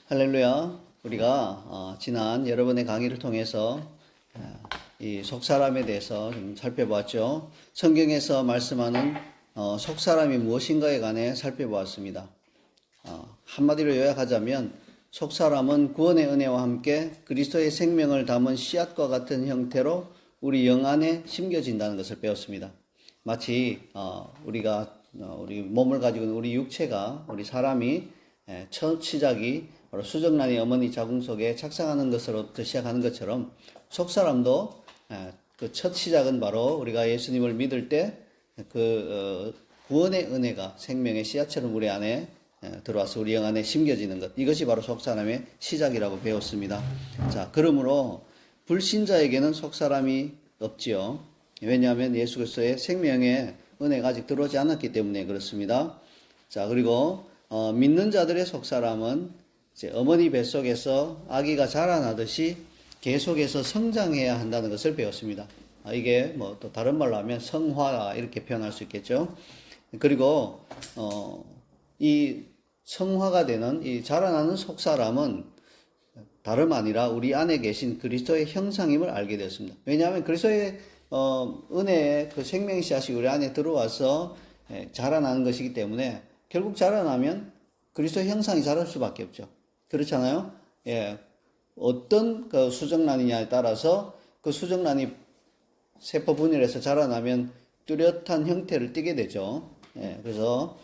할렐루야. 우리가 지난 여러 번의 강의를 통해서 이 속사람에 대해서 좀 살펴보았죠. 성경에서 말씀하는 속사람이 무엇인가에 관해 살펴보았습니다. 한마디로 요약하자면 속사람은 구원의 은혜와 함께 그리스도의 생명을 담은 씨앗과 같은 형태로 우리 영 안에 심겨진다는 것을 배웠습니다. 마치 우리 몸을 가지고 있는 우리 육체가, 우리 사람이 첫 시작이 바로 수정란이 어머니 자궁 속에 착상하는 것으로부터 시작하는 것처럼 속사람도 그 첫 시작은 바로 우리가 예수님을 믿을 때 구원의 은혜가 생명의 씨앗처럼 우리 안에 들어와서 우리 영 안에 심겨지는 것, 이것이 바로 속사람의 시작이라고 배웠습니다. 자, 그러므로 불신자에게는 속사람이 없지요. 왜냐하면 예수 그리스도의 생명의 은혜가 아직 들어오지 않았기 때문에 그렇습니다. 자, 그리고 믿는 자들의 속사람은 이제 어머니 뱃속에서 아기가 자라나듯이 계속해서 성장해야 한다는 것을 배웠습니다. 이게 뭐 또 다른 말로 하면 성화, 이렇게 표현할 수 있겠죠. 그리고 이 성화가 되는 이 자라나는 속사람은 다름 아니라 우리 안에 계신 그리스도의 형상임을 알게 되었습니다. 왜냐하면 그리스도의 은혜의 그 생명의 씨앗이 우리 안에 들어와서 자라나는 것이기 때문에 결국 자라나면 그리스도의 형상이 자랄 수밖에 없죠. 그렇잖아요? 예. 어떤 그 수정란이냐에 따라서 그 수정란이 세포 분열해서 자라나면 뚜렷한 형태를 띠게 되죠. 예. 그래서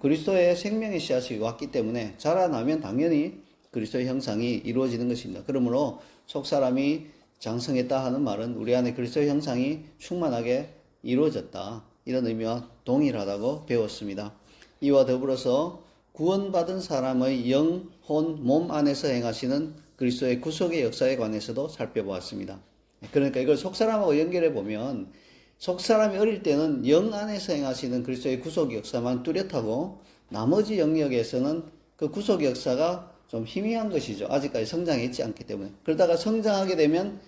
그리스도의 생명의 씨앗이 왔기 때문에 자라나면 당연히 그리스도의 형상이 이루어지는 것입니다. 그러므로 속사람이 장성했다 하는 말은 우리 안에 그리스도의 형상이 충만하게 이루어졌다, 이런 의미와 동일하다고 배웠습니다. 이와 더불어서 구원받은 사람의 영, 혼, 몸 안에서 행하시는 그리스도의 구속의 역사에 관해서도 살펴보았습니다. 그러니까 이걸 속사람하고 연결해 보면 속사람이 어릴 때는 영 안에서 행하시는 그리스도의 구속의 역사만 뚜렷하고 나머지 영역에서는 그 구속의 역사가 좀 희미한 것이죠. 아직까지 성장했지 않기 때문에. 그러다가 성장하게 되면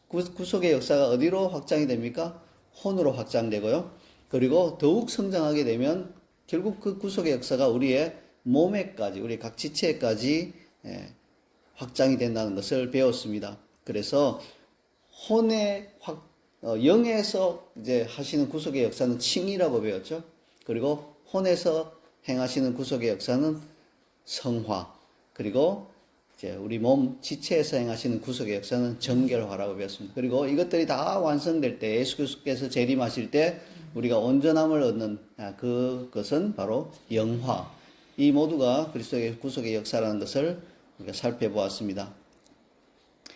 구속의 역사가 어디로 확장이 됩니까? 혼으로 확장되고요. 그리고 더욱 성장하게 되면 결국 그 구속의 역사가 우리의 몸에까지, 우리 각 지체에까지 확장이 된다는 것을 배웠습니다. 그래서 영에서 이제 하시는 구속의 역사는 칭이라고 배웠죠. 그리고 혼에서 행하시는 구속의 역사는 성화, 그리고 이제 우리 몸 지체에서 행하시는 구속의 역사는 정결화라고 배웠습니다. 그리고 이것들이 다 완성될 때, 예수 그리스도께서 재림하실 때 우리가 온전함을 얻는 그것은 바로 영화. 이 모두가 그리스도의 구속의 역사라는 것을 우리가 살펴보았습니다.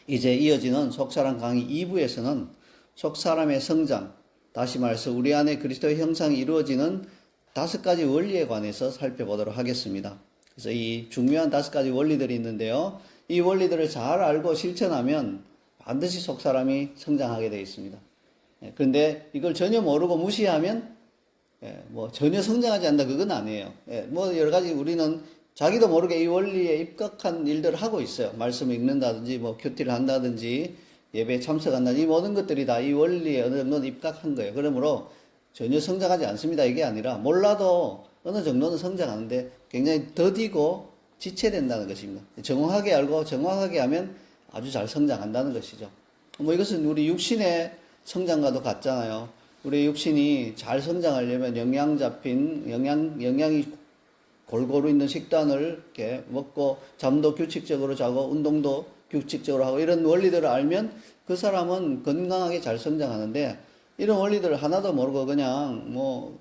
이제 이어지는 속사람 강의 2부에서는 속사람의 성장, 다시 말해서 우리 안에 그리스도의 형상이 이루어지는 5가지 원리에 관해서 살펴보도록 하겠습니다. 그래서 이 중요한 5가지 원리들이 있는데요. 이 원리들을 잘 알고 실천하면 반드시 속사람이 성장하게 되어 있습니다. 그런데 이걸 전혀 모르고 무시하면 뭐 전혀 성장하지 않는다, 그건 아니에요. 뭐 여러 가지 우리는 자기도 모르게 이 원리에 입각한 일들을 하고 있어요. 말씀을 읽는다든지, 뭐 큐티를 한다든지, 예배에 참석한다든지, 이 모든 것들이 다 이 원리에 어느 정도는 입각한 거예요. 그러므로 전혀 성장하지 않습니다, 이게 아니라 몰라도 어느 정도는 성장하는데 굉장히 더디고 지체된다는 것입니다. 정확하게 알고 정확하게 하면 아주 잘 성장한다는 것이죠. 뭐 이것은 우리 육신의 성장과도 같잖아요. 우리 육신이 잘 성장하려면 영양이 골고루 있는 식단을 이렇게 먹고, 잠도 규칙적으로 자고, 운동도 규칙적으로 하고, 이런 원리들을 알면 그 사람은 건강하게 잘 성장하는데, 이런 원리들을 하나도 모르고 그냥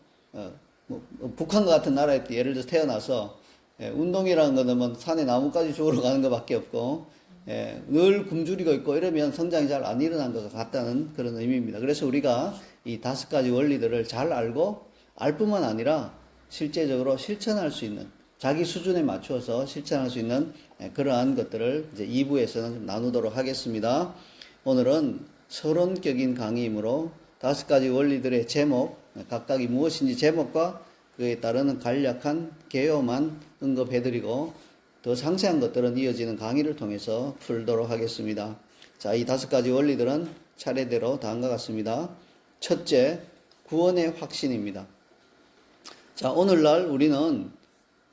북한과 같은 나라에 예를 들어서 태어나서 운동이라는 거는 뭐 산에 나뭇가지 주우러 가는 것밖에 없고 늘 굶주리고 있고 이러면 성장이 잘 안 일어난 것 같다는 그런 의미입니다. 그래서 우리가 이 5가지 원리들을 잘 알고, 알 뿐만 아니라 실제적으로 실천할 수 있는, 자기 수준에 맞추어서 실천할 수 있는 그러한 것들을 이제 2부에서는 좀 나누도록 하겠습니다. 오늘은 서론격인 강의이므로 5가지 원리들의 제목, 각각이 무엇인지 제목과 그에 따르는 간략한 개요만 언급해드리고, 더 상세한 것들은 이어지는 강의를 통해서 풀도록 하겠습니다. 자, 이 5가지 원리들은 차례대로 다음과 같습니다. 첫째, 구원의 확신입니다. 자, 오늘날 우리는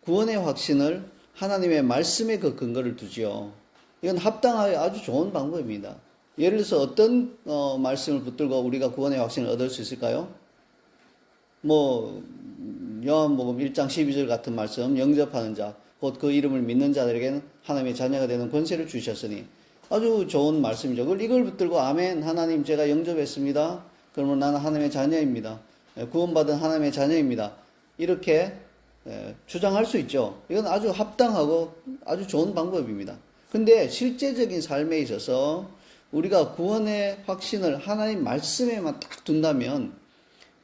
구원의 확신을 하나님의 말씀에 그 근거를 두지요. 이건 합당하여 아주 좋은 방법입니다. 예를 들어서 어떤 말씀을 붙들고 우리가 구원의 확신을 얻을 수 있을까요? 뭐 요한복음 1장 12절 같은 말씀, 영접하는 자, 곧 그 이름을 믿는 자들에게는 하나님의 자녀가 되는 권세를 주셨으니, 아주 좋은 말씀이죠. 이걸 붙들고 아멘, 하나님 제가 영접했습니다. 그러면 나는 하나님의 자녀입니다. 구원받은 하나님의 자녀입니다. 이렇게 주장할 수 있죠. 이건 아주 합당하고 아주 좋은 방법입니다. 근데 실제적인 삶에 있어서 우리가 구원의 확신을 하나님 말씀에만 딱 둔다면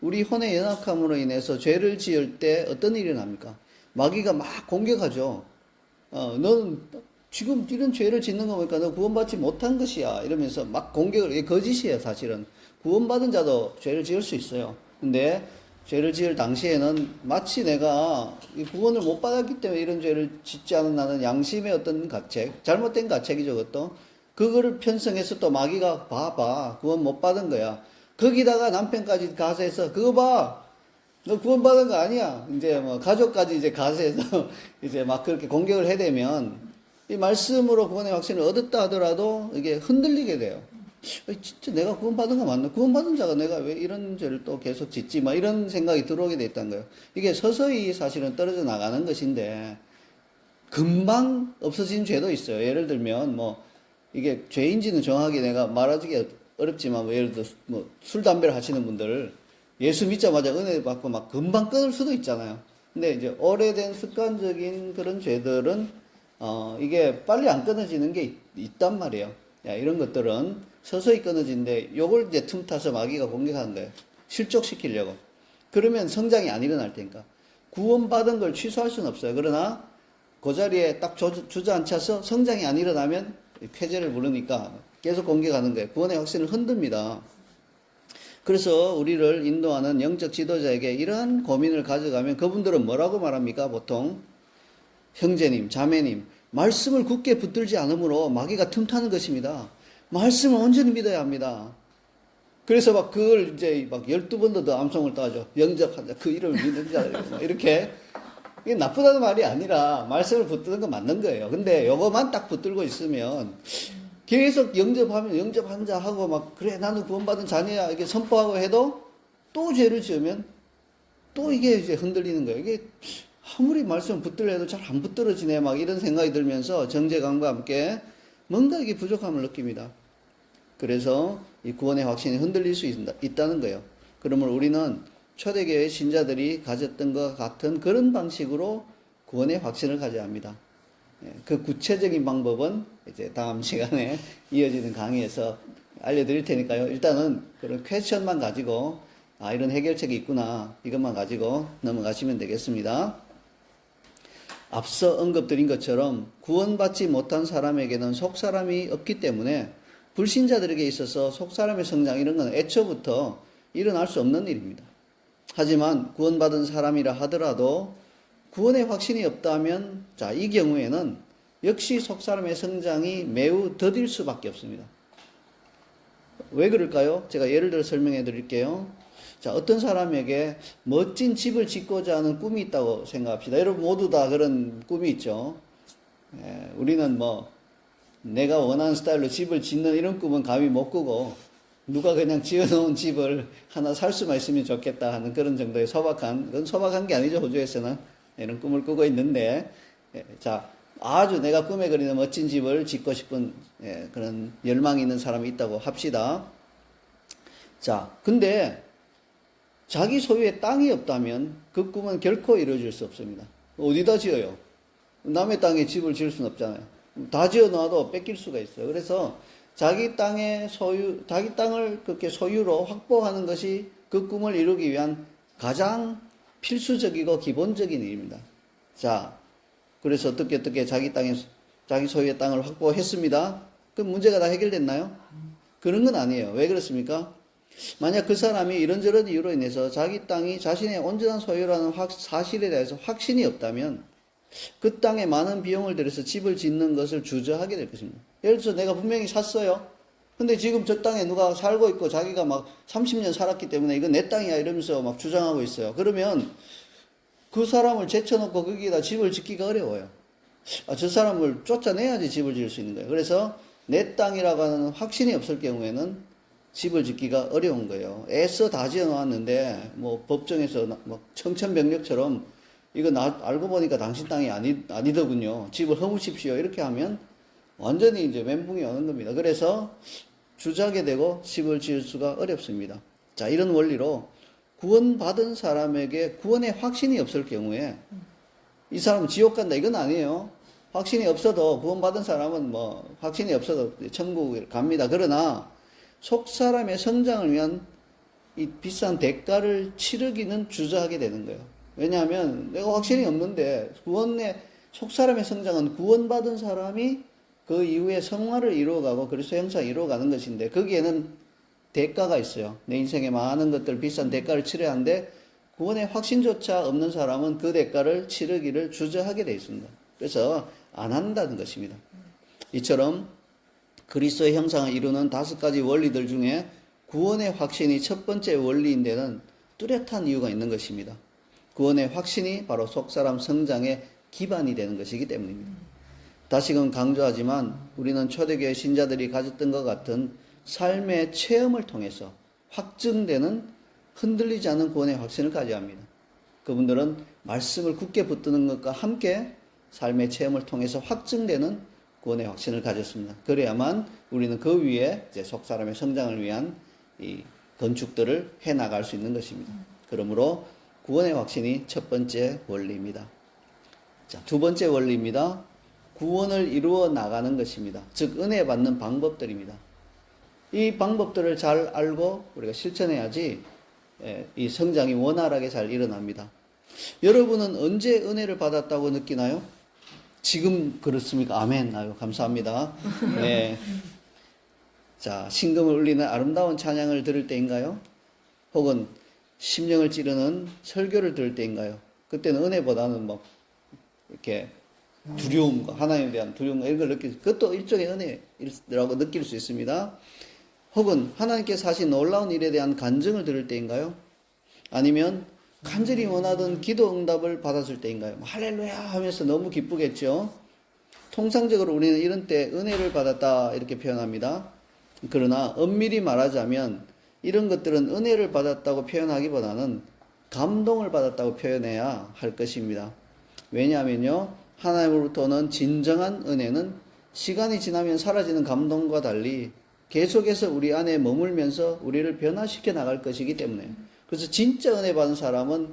우리 혼의 연약함으로 인해서 죄를 지을 때 어떤 일이 납니까? 마귀가 막 공격하죠. 너는 지금 이런 죄를 짓는 거 보니까 너 구원받지 못한 것이야. 이러면서 막 공격을, 이게 거짓이에요, 사실은. 구원받은 자도 죄를 지을 수 있어요. 근데 죄를 지을 당시에는 마치 내가 구원을 못 받았기 때문에 이런 죄를 짓지 않은 나는 양심의 어떤 가책, 잘못된 가책이죠, 그것도. 그거를 편성해서 또 마귀가 봐봐, 구원 못 받은 거야. 거기다가 남편까지 가세해서 그거 봐, 너 구원받은 거 아니야. 이제 뭐 가족까지 이제 가세해서 이제 막 그렇게 공격을 해대면 이 말씀으로 구원의 확신을 얻었다 하더라도 이게 흔들리게 돼요. 진짜 내가 구원받은 거 맞나? 구원받은 자가 내가 왜 이런 죄를 또 계속 짓지? 막 이런 생각이 들어오게 돼 있다는 거예요. 이게 서서히 사실은 떨어져 나가는 것인데 금방 없어진 죄도 있어요. 예를 들면 뭐 이게 죄인지는 정확하게 내가 말하기 어렵지만 뭐 예를 들어 뭐 술 담배를 하시는 분들 예수 믿자마자 은혜 받고 막 금방 끊을 수도 있잖아요. 근데 이제 오래된 습관적인 그런 죄들은 이게 빨리 안 끊어지는 게 있단 말이에요. 야, 이런 것들은 서서히 끊어지는데 요걸 이제 틈타서 마귀가 공격하는 거예요. 실족시키려고. 그러면 성장이 안 일어날 테니까. 구원받은 걸 취소할 수는 없어요. 그러나 그 자리에 딱 주저앉혀서 성장이 안 일어나면 쾌재를 부르니까 계속 공격하는 거예요. 구원의 확신을 흔듭니다. 그래서 우리를 인도하는 영적 지도자에게 이러한 고민을 가져가면 그분들은 뭐라고 말합니까? 보통 형제님, 자매님, 말씀을 굳게 붙들지 않으므로 마귀가 틈타는 것입니다. 말씀을 온전히 믿어야 합니다. 그래서 막 그걸 이제 막 12번도 더 암송을 따죠. 영접한 자, 그 이름을 믿는 자, 이렇게. 이게 나쁘다는 말이 아니라 말씀을 붙드는 건 맞는 거예요. 근데 요거만 딱 붙들고 있으면 계속 영접하면 영접한 자 하고 막 그래 나는 구원받은 자녀야 이렇게 선포하고 해도 또 죄를 지으면 또 이게 이제 흔들리는 거예요. 이게 아무리 말씀 붙들려 해도 잘 안 붙들어지네 막 이런 생각이 들면서 정죄감과 함께 뭔가 이게 부족함을 느낍니다. 그래서 이 구원의 확신이 흔들릴 수 있다는 거예요. 그러면 우리는 초대교회 신자들이 가졌던 것 같은 그런 방식으로 구원의 확신을 가져야 합니다. 그 구체적인 방법은 이제 다음 시간에 이어지는 강의에서 알려드릴 테니까요. 일단은 그런 퀘스천만 가지고 이런 해결책이 있구나 이것만 가지고 넘어가시면 되겠습니다. 앞서 언급드린 것처럼 구원받지 못한 사람에게는 속사람이 없기 때문에 불신자들에게 있어서 속사람의 성장 이런 건 애초부터 일어날 수 없는 일입니다. 하지만 구원받은 사람이라 하더라도 구원의 확신이 없다면 이 경우에는 역시 속사람의 성장이 매우 더딜 수밖에 없습니다. 왜 그럴까요? 제가 예를 들어 설명해 드릴게요. 어떤 사람에게 멋진 집을 짓고자 하는 꿈이 있다고 생각합시다. 여러분 모두 다 그런 꿈이 있죠. 우리는 뭐 내가 원하는 스타일로 집을 짓는 이런 꿈은 감히 못 꾸고 누가 그냥 지어놓은 집을 하나 살 수만 있으면 좋겠다 하는 그런 정도의 그건 소박한 게 아니죠. 호주에서는 이런 꿈을 꾸고 있는데, 아주 내가 꿈에 그리는 멋진 집을 짓고 싶은 그런 열망이 있는 사람이 있다고 합시다. 근데 자기 소유의 땅이 없다면 그 꿈은 결코 이루어질 수 없습니다. 어디다 지어요? 남의 땅에 집을 지을 수는 없잖아요. 다 지어놔도 뺏길 수가 있어요. 그래서 자기 땅을 그렇게 소유로 확보하는 것이 그 꿈을 이루기 위한 가장 필수적이고 기본적인 일입니다. 그래서 어떻게 자기 소유의 땅을 확보했습니다. 그럼 문제가 다 해결됐나요? 그런 건 아니에요. 왜 그렇습니까? 만약 그 사람이 이런저런 이유로 인해서 자기 땅이 자신의 온전한 소유라는 사실에 대해서 확신이 없다면 그 땅에 많은 비용을 들여서 집을 짓는 것을 주저하게 될 것입니다. 예를 들어서 내가 분명히 샀어요. 근데 지금 저 땅에 누가 살고 있고 자기가 막 30년 살았기 때문에 이건 내 땅이야 이러면서 막 주장하고 있어요. 그러면 그 사람을 제쳐놓고 거기에다 집을 짓기가 어려워요. 저 사람을 쫓아내야지 집을 지을 수 있는 거예요. 그래서 내 땅이라고 하는 확신이 없을 경우에는 집을 짓기가 어려운 거예요. 애써 다 지어 놓았는데 뭐 법정에서 막 청천벽력처럼 이거 알고 보니까 당신 땅이 아니더군요. 집을 허무십시오. 이렇게 하면 완전히 이제 멘붕이 오는 겁니다. 그래서 주작이 되고 집을 지을 수가 어렵습니다. 자, 이런 원리로 구원받은 사람에게 구원의 확신이 없을 경우에 이 사람은 지옥 간다 이건 아니에요. 확신이 없어도 구원받은 사람은 뭐 확신이 없어도 천국 갑니다. 그러나 속 사람의 성장을 위한 이 비싼 대가를 치르기는 주저하게 되는 거예요. 왜냐하면 내가 확신이 없는데 속 사람의 성장은 구원받은 사람이 그 이후에 성화를 이루어가고 그리스도 형상을 이루어가는 것인데 거기에는 대가가 있어요. 내 인생에 많은 것들 비싼 대가를 치러야 하는데 구원의 확신조차 없는 사람은 그 대가를 치르기를 주저하게 되어 있습니다. 그래서 안 한다는 것입니다. 이처럼 그리스도의 형상을 이루는 5가지 원리들 중에 구원의 확신이 첫 번째 원리인 데는 뚜렷한 이유가 있는 것입니다. 구원의 확신이 바로 속사람 성장의 기반이 되는 것이기 때문입니다. 다시금 강조하지만 우리는 초대교회 신자들이 가졌던 것 같은 삶의 체험을 통해서 확증되는 흔들리지 않는 구원의 확신을 가져야 합니다. 그분들은 말씀을 굳게 붙드는 것과 함께 삶의 체험을 통해서 확증되는 구원의 확신을 가졌습니다. 그래야만 우리는 그 위에 이제 속사람의 성장을 위한 이 건축들을 해 나갈 수 있는 것입니다. 그러므로 구원의 확신이 첫 번째 원리입니다. 자, 두 번째 원리입니다. 구원을 이루어 나가는 것입니다. 즉 은혜 받는 방법들입니다. 이 방법들을 잘 알고 우리가 실천해야지 이 성장이 원활하게 잘 일어납니다. 여러분은 언제 은혜를 받았다고 느끼나요? 지금 그렇습니까? 아멘. 아유, 감사합니다. 네. 자, 신금을 울리는 아름다운 찬양을 들을 때인가요? 혹은 심령을 찌르는 설교를 들을 때인가요? 그때는 은혜보다는 막 이렇게 두려움과 하나님에 대한 두려움과 이런 걸 느끼고 그것도 일종의 은혜라고 느낄 수 있습니다. 혹은 하나님께서 하신 놀라운 일에 대한 간증을 들을 때인가요? 아니면 간절히 원하던 기도 응답을 받았을 때인가요? 할렐루야 하면서 너무 기쁘겠죠. 통상적으로 우리는 이런 때 은혜를 받았다 이렇게 표현합니다. 그러나 엄밀히 말하자면 이런 것들은 은혜를 받았다고 표현하기보다는 감동을 받았다고 표현해야 할 것입니다. 왜냐하면요, 하나님으로부터 오는 진정한 은혜는 시간이 지나면 사라지는 감동과 달리 계속해서 우리 안에 머물면서 우리를 변화시켜 나갈 것이기 때문에, 그래서 진짜 은혜 받은 사람은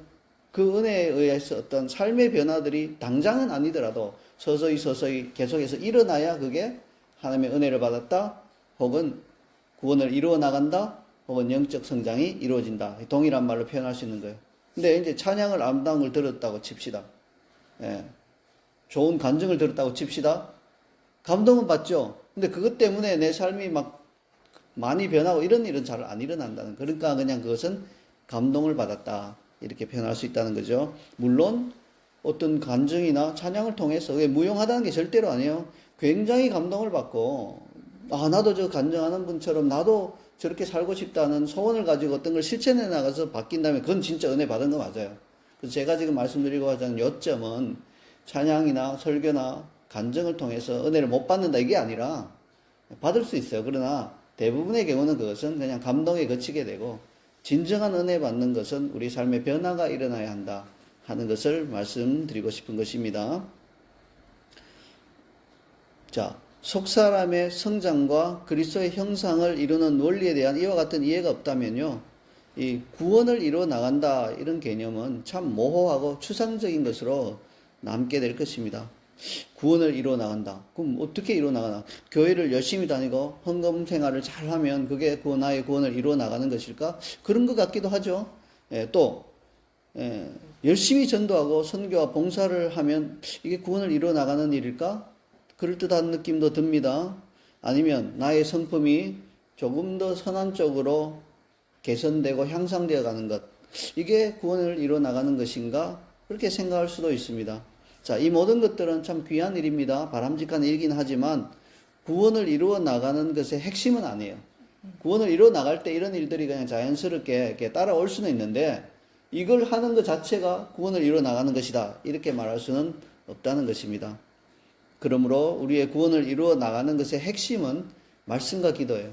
그 은혜에 의해서 어떤 삶의 변화들이 당장은 아니더라도 서서히 계속해서 일어나야 그게 하나님의 은혜를 받았다 혹은 구원을 이루어 나간다 혹은 영적 성장이 이루어진다, 동일한 말로 표현할 수 있는 거예요. 근데 이제 찬양을 아름다운 걸 들었다고 칩시다. 예. 좋은 간증을 들었다고 칩시다. 감동은 받죠. 근데 그것 때문에 내 삶이 막 많이 변하고 이런 일은 잘 안 일어난다는, 그러니까 그냥 그것은 감동을 받았다 이렇게 표현할 수 있다는 거죠. 물론 어떤 간증이나 찬양을 통해서 그게 무용하다는 게 절대로 아니에요. 굉장히 감동을 받고 나도 저 간증하는 분처럼 나도 저렇게 살고 싶다는 소원을 가지고 어떤 걸 실천해 나가서 바뀐다면 그건 진짜 은혜 받은 거 맞아요. 그래서 제가 지금 말씀드리고 하자는 요점은 찬양이나 설교나 간증을 통해서 은혜를 못 받는다 이게 아니라 받을 수 있어요. 그러나 대부분의 경우는 그것은 그냥 감동에 그치게 되고, 진정한 은혜 받는 것은 우리 삶의 변화가 일어나야 한다 하는 것을 말씀드리고 싶은 것입니다. 자, 속사람의 성장과 그리스도의 형상을 이루는 원리에 대한 이와 같은 이해가 없다면요, 이 구원을 이루어 나간다 이런 개념은 참 모호하고 추상적인 것으로 남게 될 것입니다. 구원을 이루어 나간다. 그럼 어떻게 이루어 나가나? 교회를 열심히 다니고 헌금 생활을 잘하면 그게 나의 구원을 이루어 나가는 것일까? 그런 것 같기도 하죠. 열심히 전도하고 선교와 봉사를 하면 이게 구원을 이루어 나가는 일일까? 그럴듯한 느낌도 듭니다. 아니면 나의 성품이 조금 더 선한 쪽으로 개선되고 향상되어 가는 것, 이게 구원을 이루어 나가는 것인가? 그렇게 생각할 수도 있습니다. 자, 이 모든 것들은 참 귀한 일입니다. 바람직한 일이긴 하지만 구원을 이루어 나가는 것의 핵심은 아니에요. 구원을 이루어 나갈 때 이런 일들이 그냥 자연스럽게 이렇게 따라올 수는 있는데 이걸 하는 것 자체가 구원을 이루어 나가는 것이다 이렇게 말할 수는 없다는 것입니다. 그러므로 우리의 구원을 이루어 나가는 것의 핵심은 말씀과 기도예요.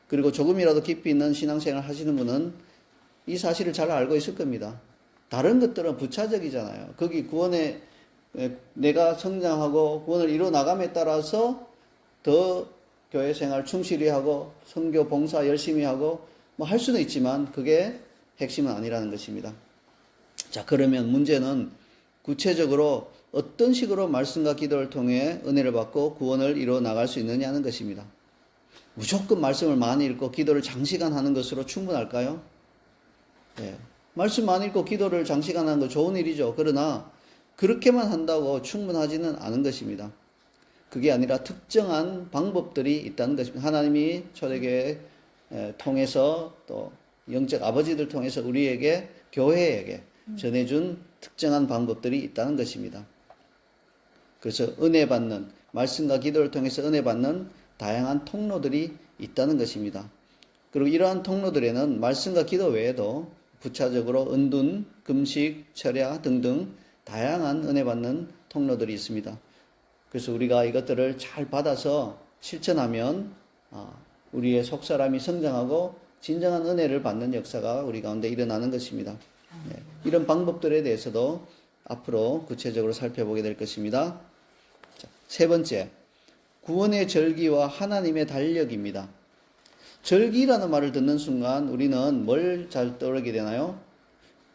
그리고 조금이라도 깊이 있는 신앙생활 하시는 분은 이 사실을 잘 알고 있을 겁니다. 다른 것들은 부차적이잖아요. 거기 구원에 내가 성장하고 구원을 이루어 나감에 따라서 더 교회 생활 충실히 하고 선교 봉사 열심히 하고 뭐 할 수는 있지만 그게 핵심은 아니라는 것입니다. 자, 그러면 문제는 구체적으로 어떤 식으로 말씀과 기도를 통해 은혜를 받고 구원을 이루어 나갈 수 있느냐는 것입니다. 무조건 말씀을 많이 읽고 기도를 장시간 하는 것으로 충분할까요? 네. 말씀 많이 읽고 기도를 장시간 하는 거 좋은 일이죠. 그러나 그렇게만 한다고 충분하지는 않은 것입니다. 그게 아니라 특정한 방법들이 있다는 것입니다. 하나님이 초대교회 통해서 또 영적 아버지들 통해서 우리에게 교회에게 전해준 특정한 방법들이 있다는 것입니다. 그래서 은혜 받는 말씀과 기도를 통해서 은혜 받는 다양한 통로들이 있다는 것입니다. 그리고 이러한 통로들에는 말씀과 기도 외에도 부차적으로 은둔, 금식, 철야 등등 다양한 은혜 받는 통로들이 있습니다. 그래서 우리가 이것들을 잘 받아서 실천하면 우리의 속사람이 성장하고 진정한 은혜를 받는 역사가 우리 가운데 일어나는 것입니다. 네. 이런 방법들에 대해서도 앞으로 구체적으로 살펴보게 될 것입니다. 자, 세 번째, 구원의 절기와 하나님의 달력입니다. 절기라는 말을 듣는 순간 우리는 뭘 잘 떠오르게 되나요?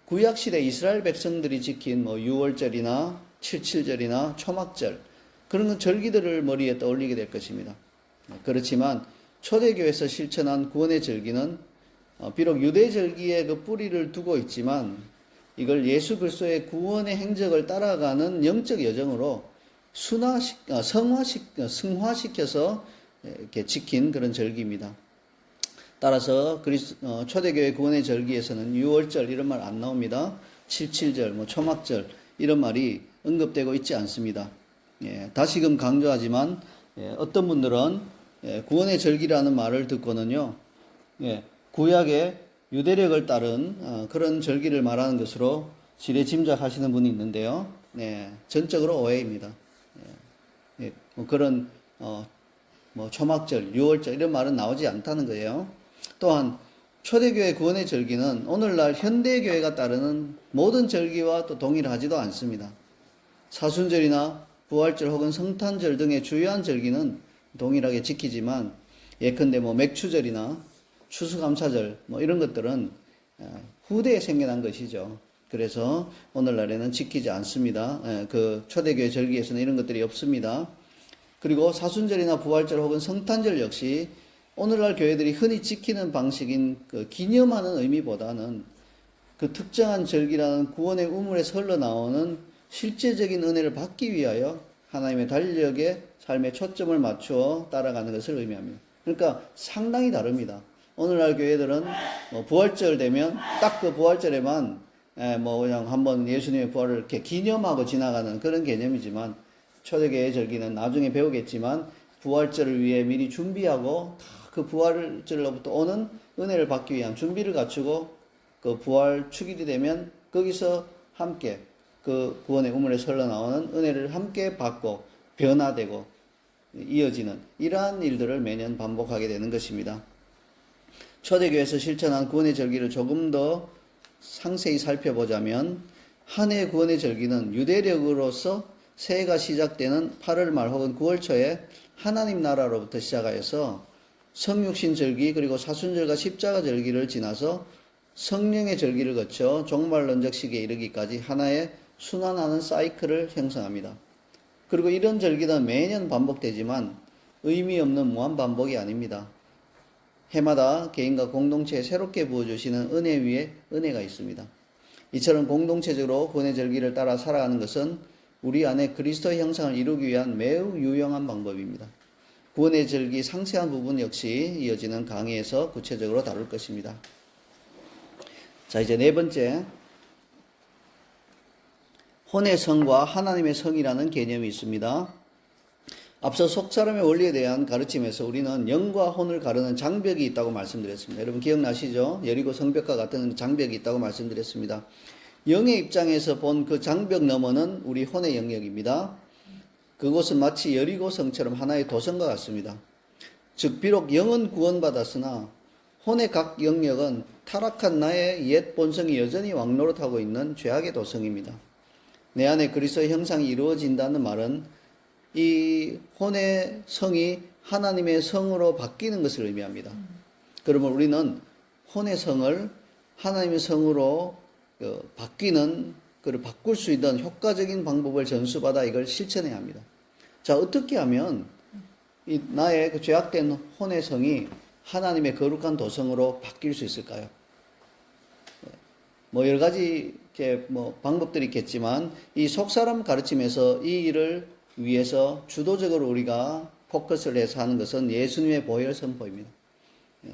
구약시대 이스라엘 백성들이 지킨 유월절이나 칠칠절이나 초막절, 그런 절기들을 머리에 떠올리게 될 것입니다. 그렇지만 초대교회에서 실천한 구원의 절기는 비록 유대절기에 그 뿌리를 두고 있지만 이걸 예수 그리스도의 구원의 행적을 따라가는 영적 여정으로 승화시켜서 이렇게 지킨 그런 절기입니다. 따라서 초대교회 구원의 절기에서는 유월절 이런 말 안 나옵니다. 칠칠절, 초막절 이런 말이 언급되고 있지 않습니다. 다시금 강조하지만 어떤 분들은 구원의 절기라는 말을 듣고는요, 구약의 유대력을 따른 그런 절기를 말하는 것으로 지레짐작하시는 분이 있는데요. 전적으로 오해입니다. 그런 초막절, 유월절 이런 말은 나오지 않다는 거예요. 또한 초대교회 구원의 절기는 오늘날 현대교회가 따르는 모든 절기와 또 동일하지도 않습니다. 사순절이나 부활절 혹은 성탄절 등의 주요한 절기는 동일하게 지키지만 예컨대 맥추절이나 추수감사절 이런 것들은 후대에 생겨난 것이죠. 그래서 오늘날에는 지키지 않습니다. 그 초대교회 절기에서는 이런 것들이 없습니다. 그리고 사순절이나 부활절 혹은 성탄절 역시 오늘날 교회들이 흔히 지키는 방식인 그 기념하는 의미보다는 그 특정한 절기라는 구원의 우물에서 흘러나오는 실제적인 은혜를 받기 위하여 하나님의 달력에 삶의 초점을 맞추어 따라가는 것을 의미합니다. 그러니까 상당히 다릅니다. 오늘날 교회들은 부활절 되면 딱 그 부활절에만 그냥 한번 예수님의 부활을 이렇게 기념하고 지나가는 그런 개념이지만 초대교회의 절기는 나중에 배우겠지만 부활절을 위해 미리 준비하고 그 부활절로부터 오는 은혜를 받기 위한 준비를 갖추고 그 부활 축일이 되면 거기서 함께 그 구원의 우물에서 흘러나오는 은혜를 함께 받고 변화되고 이어지는 이러한 일들을 매년 반복하게 되는 것입니다. 초대교회에서 실천한 구원의 절기를 조금 더 상세히 살펴보자면 한 해의 구원의 절기는 유대력으로서 새해가 시작되는 8월 말 혹은 9월 초에 하나님 나라로부터 시작하여서 성육신 절기 그리고 사순절과 십자가 절기를 지나서 성령의 절기를 거쳐 종말론적 시기에 이르기까지 하나의 순환하는 사이클을 형성합니다. 그리고 이런 절기는 매년 반복되지만 의미 없는 무한 반복이 아닙니다. 해마다 개인과 공동체에 새롭게 부어주시는 은혜 위에 은혜가 있습니다. 이처럼 공동체적으로 구원의 절기를 따라 살아가는 것은 우리 안에 그리스도의 형상을 이루기 위한 매우 유용한 방법입니다. 구원의 절기 상세한 부분 역시 이어지는 강의에서 구체적으로 다룰 것입니다. 자, 이제 네 번째, 혼의 성과 하나님의 성이라는 개념이 있습니다. 앞서 속사람의 원리에 대한 가르침에서 우리는 영과 혼을 가르는 장벽이 있다고 말씀드렸습니다. 여러분 기억나시죠? 여리고 성벽과 같은 장벽이 있다고 말씀드렸습니다. 영의 입장에서 본 그 장벽 너머는 우리 혼의 영역입니다. 그곳은 마치 여리고 성처럼 하나의 도성과 같습니다. 즉 비록 영은 구원받았으나 혼의 각 영역은 타락한 나의 옛 본성이 여전히 왕노릇하고 있는 죄악의 도성입니다. 내 안에 그리스도의 형상이 이루어진다는 말은 이 혼의 성이 하나님의 성으로 바뀌는 것을 의미합니다. 그러면 우리는 혼의 성을 하나님의 성으로 바뀌는, 그를 바꿀 수 있는 효과적인 방법을 전수받아 이걸 실천해야 합니다. 자, 어떻게 하면 이 나의 그 죄악된 혼의 성이 하나님의 거룩한 도성으로 바뀔 수 있을까요? 뭐 여러 가지 방법들이 있겠지만 이 속사람 가르침에서 이 일을 위해서 주도적으로 우리가 포커스를 해서 하는 것은 예수님의 보혈 선포입니다.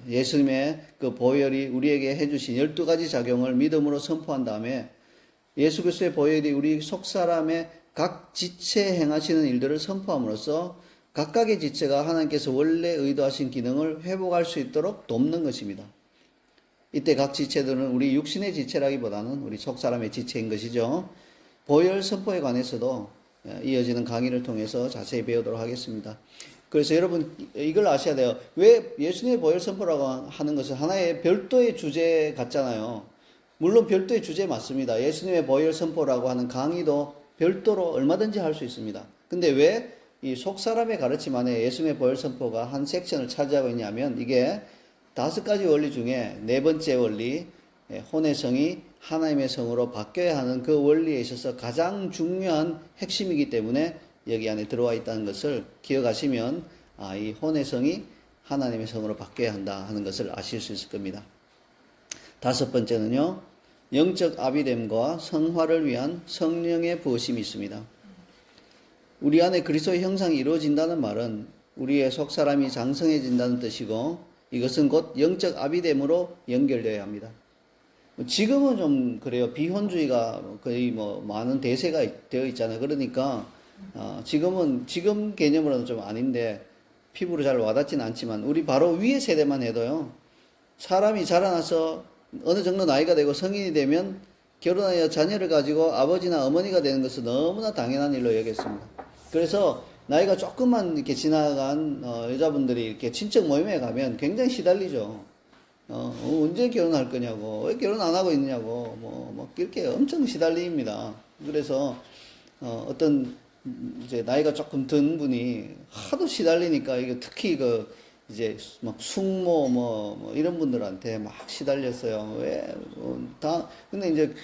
예수님의 그 보혈이 우리에게 해주신 12가지 작용을 믿음으로 선포한 다음에 예수 그리스도의 보혈이 우리 속사람의 각 지체에 행하시는 일들을 선포함으로써 각각의 지체가 하나님께서 원래 의도하신 기능을 회복할 수 있도록 돕는 것입니다. 이때 각 지체들은 우리 육신의 지체라기보다는 우리 속사람의 지체인 것이죠. 보혈 선포에 관해서도 이어지는 강의를 통해서 자세히 배우도록 하겠습니다. 그래서 여러분 이걸 아셔야 돼요. 왜 예수님의 보혈 선포라고 하는 것은 하나의 별도의 주제 같잖아요. 물론 별도의 주제 맞습니다. 예수님의 보혈 선포라고 하는 강의도 별도로 얼마든지 할 수 있습니다. 근데 왜 이 속사람의 가르침 안에 예수님의 보혈 선포가 한 섹션을 차지하고 있냐면 이게 5가지 원리 중에 4번째 원리, 혼의 성이 하나님의 성으로 바뀌어야 하는 그 원리에 있어서 가장 중요한 핵심이기 때문에 여기 안에 들어와 있다는 것을 기억하시면 이 혼의 성이 하나님의 성으로 바뀌어야 한다 하는 것을 아실 수 있을 겁니다. 5번째는요. 영적 아비됨과 성화를 위한 성령의 부으심이 있습니다. 우리 안에 그리스도의 형상이 이루어진다는 말은 우리의 속사람이 장성해진다는 뜻이고 이것은 곧 영적 아비됨으로 연결되어야 합니다. 지금은 좀 그래요. 비혼주의가 거의 많은 대세가 되어 있잖아요. 그러니까 지금 개념으로는 좀 아닌데 피부로 잘 와닿지는 않지만 우리 바로 위의 세대만 해도요. 사람이 자라나서 어느 정도 나이가 되고 성인이 되면 결혼하여 자녀를 가지고 아버지나 어머니가 되는 것은 너무나 당연한 일로 여겼습니다. 그래서 나이가 조금만 이렇게 지나간 여자분들이 이렇게 친척 모임에 가면 굉장히 시달리죠. 언제 결혼할 거냐고, 왜 결혼 안 하고 있느냐고, 이렇게 엄청 시달립니다. 그래서 어떤 이제 나이가 조금 든 분이 하도 시달리니까 이게 특히 이제 막 숙모 이런 분들한테 막 시달렸어요. 근데 이제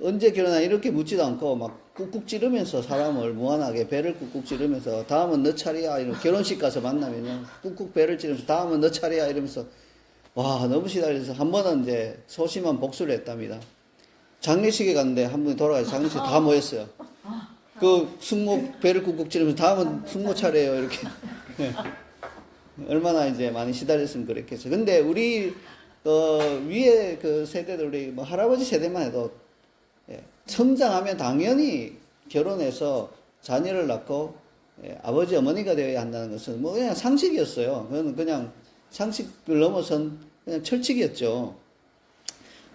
언제 결혼하 이렇게 묻지도 않고 막 꾹꾹 찌르면서 사람을 무한하게 배를 꾹꾹 찌르면서 다음은 너 차례야 이러면 결혼식 가서 만나면요 꾹꾹 배를 찌르면서 다음은 너 차례야 이러면서 와 너무 시달려서 한 번은 이제 소심한 복수를 했답니다. 장례식에 갔는데 한 분이 돌아가서 장례식 다 모였어요. 그 숙모 배를 꾹꾹 찌르면서 다음은 숙모 차례예요 이렇게. 얼마나 이제 많이 시달렸으면 그랬겠어요. 근데 우리 위에 그 세대들 우리 할아버지 세대만 해도 성장하면 당연히 결혼해서 자녀를 낳고 아버지 어머니가 되어야 한다는 것은 그냥 상식이었어요. 그건 그냥 상식을 넘어선 그냥 철칙이었죠.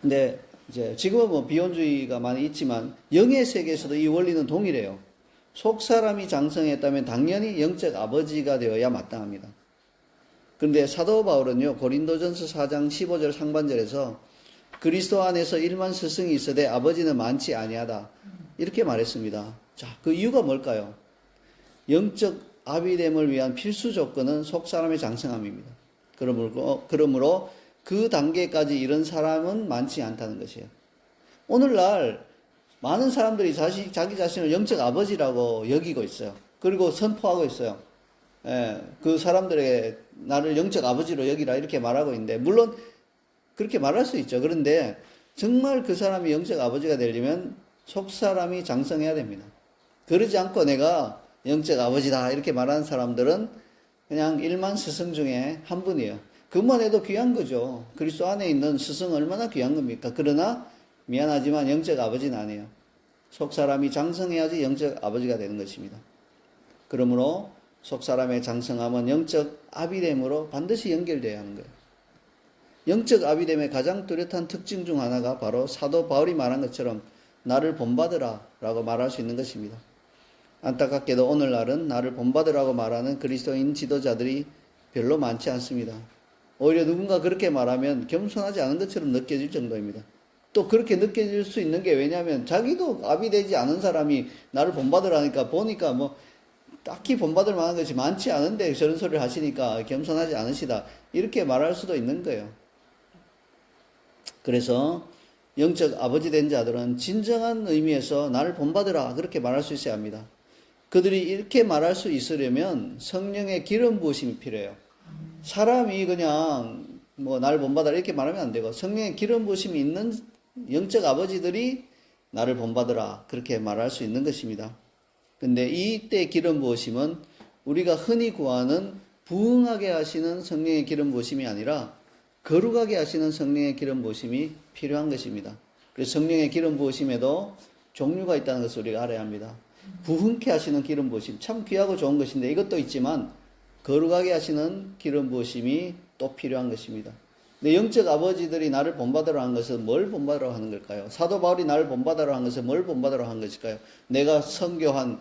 근데 이제 지금은 비혼주의가 많이 있지만 영의 세계에서도 이 원리는 동일해요. 속 사람이 장성했다면 당연히 영적 아버지가 되어야 마땅합니다. 그런데 사도 바울은요 고린도전서 4장 15절 상반절에서 그리스도 안에서 일만 스승이 있으되 아버지는 많지 아니하다 이렇게 말했습니다. 자, 그 이유가 뭘까요? 영적 아비됨을 위한 필수 조건은 속 사람의 장성함입니다. 그러므로 그 단계까지 이른 사람은 많지 않다는 것이에요. 오늘날 많은 사람들이 자기 자신을 영적 아버지라고 여기고 있어요. 그리고 선포하고 있어요. 그 사람들에게 나를 영적 아버지로 여기라 이렇게 말하고 있는데 물론 그렇게 말할 수 있죠. 그런데 정말 그 사람이 영적 아버지가 되려면 속 사람이 장성해야 됩니다. 그러지 않고 내가 영적 아버지다 이렇게 말하는 사람들은 그냥 일만 스승 중에 한 분이에요. 그것만 해도 귀한 거죠. 그리스도 안에 있는 스승은 얼마나 귀한 겁니까? 그러나 미안하지만 영적 아버지는 아니에요. 속 사람이 장성해야지 영적 아버지가 되는 것입니다. 그러므로 속 사람의 장성함은 영적 아비됨으로 반드시 연결되어야 하는 거예요. 영적 아비됨의 가장 뚜렷한 특징 중 하나가 바로 사도 바울이 말한 것처럼 나를 본받으라 라고 말할 수 있는 것입니다. 안타깝게도 오늘날은 나를 본받으라고 말하는 그리스도인 지도자들이 별로 많지 않습니다. 오히려 누군가 그렇게 말하면 겸손하지 않은 것처럼 느껴질 정도입니다. 또 그렇게 느껴질 수 있는 게 왜냐하면 자기도 압이 되지 않은 사람이 나를 본받으라니까 보니까 뭐 딱히 본받을 만한 것이 많지 않은데 저런 소리를 하시니까 겸손하지 않으시다. 이렇게 말할 수도 있는 거예요. 그래서 영적 아버지 된 자들은 진정한 의미에서 나를 본받으라 그렇게 말할 수 있어야 합니다. 그들이 이렇게 말할 수 있으려면 성령의 기름 부으심이 필요해요. 사람이 그냥 뭐 나를 본받아라 이렇게 말하면 안 되고 성령의 기름 부으심이 있는 영적 아버지들이 나를 본받으라 그렇게 말할 수 있는 것입니다. 근데 이때 기름 부으심은 우리가 흔히 구하는 부응하게 하시는 성령의 기름 부으심이 아니라 거룩하게 하시는 성령의 기름 부으심이 필요한 것입니다. 그래서 성령의 기름 부으심에도 종류가 있다는 것을 우리가 알아야 합니다. 부흥케 하시는 기름 부으심 참 귀하고 좋은 것인데 이것도 있지만 거룩하게 하시는 기름 부으심이 또 필요한 것입니다. 근데 영적 아버지들이 나를 본받으러 한 것은 뭘 본받으러 하는 걸까요? 사도 바울이 나를 본받으러 한 것은 뭘 본받으러 한 것일까요? 내가 선교한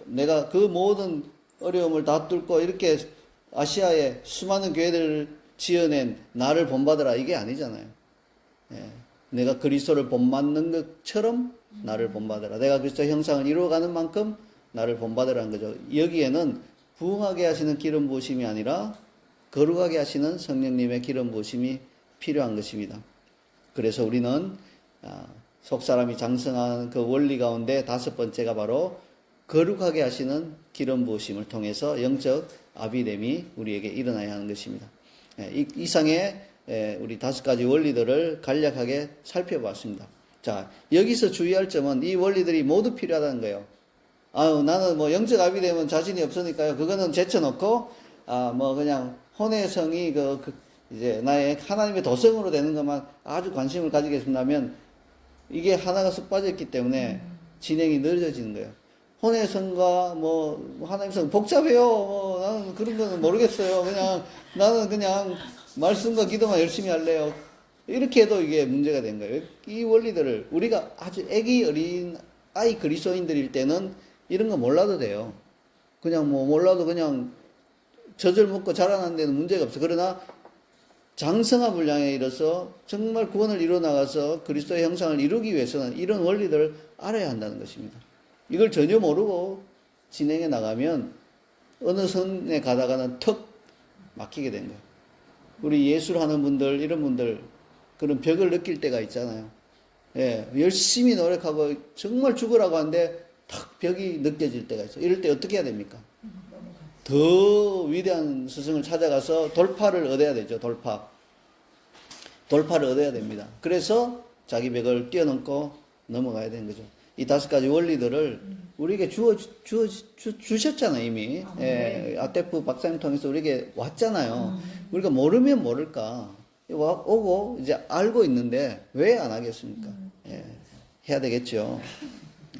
내가 그 모든 어려움을 다 뚫고 이렇게 아시아에 수많은 교회들을 지어낸 나를 본받으라 이게 아니잖아요. 예. 내가 그리스도를 본받는 것처럼 나를 본받으라. 내가 그리스도 형상을 이루어가는 만큼 나를 본받으라는 거죠. 여기에는 부흥하게 하시는 기름 부으심이 아니라 거룩하게 하시는 성령님의 기름 부으심이 필요한 것입니다. 그래서 우리는 속 사람이 장성한 그 원리 가운데 다섯 번째가 바로 거룩하게 하시는 기름 부으심을 통해서 영적 아비됨이 우리에게 일어나야 하는 것입니다. 이상의 우리 다섯 가지 원리들을 간략하게 살펴봤습니다. 자, 여기서 주의할 점은 이 원리들이 모두 필요하다는 거예요. 나는 뭐 영적 아비되면 자신이 없으니까요. 그거는 제쳐놓고, 뭐 그냥 혼의 성이 이제 나의 하나님의 도성으로 되는 것만 아주 관심을 가지겠습니다면 이게 하나가 쏙 빠졌기 때문에 진행이 늦어지는 거예요. 혼의 성과 뭐 하나님의 성 복잡해요. 뭐 나는 그런 거는 모르겠어요. 나는 그냥 말씀과 기도만 열심히 할래요. 이렇게 해도 이게 문제가 된 거예요. 이 원리들을 우리가 아주 애기 어린 아이 그리스도인들일 때는 이런 거 몰라도 돼요. 그냥 뭐 몰라도 그냥 젖을 먹고 자라는 데는 문제가 없어. 그러나 장성한 분량에 이르러서 정말 구원을 이루어 나가서 그리스도의 형상을 이루기 위해서는 이런 원리들을 알아야 한다는 것입니다. 이걸 전혀 모르고 진행해 나가면 어느 선에 가다가는 턱 막히게 된 거예요. 우리 예술하는 분들, 이런 분들 그런 벽을 느낄 때가 있잖아요. 예, 열심히 노력하고 정말 죽으라고 하는데 탁 벽이 느껴질 때가 있어요. 이럴 때 어떻게 해야 됩니까? 더 위대한 스승을 찾아가서 돌파를 얻어야 되죠. 돌파를 얻어야 됩니다. 그래서 자기 벽을 뛰어넘고 넘어가야 되는 거죠. 이 다섯 가지 원리들을 우리에게 주셨잖아요, 이미. 예, 아테프 박사님 통해서 우리에게 왔잖아요. 우리가 모르면 모를까. 오고 이제 알고 있는데 왜 안 하겠습니까? 예, 해야 되겠죠.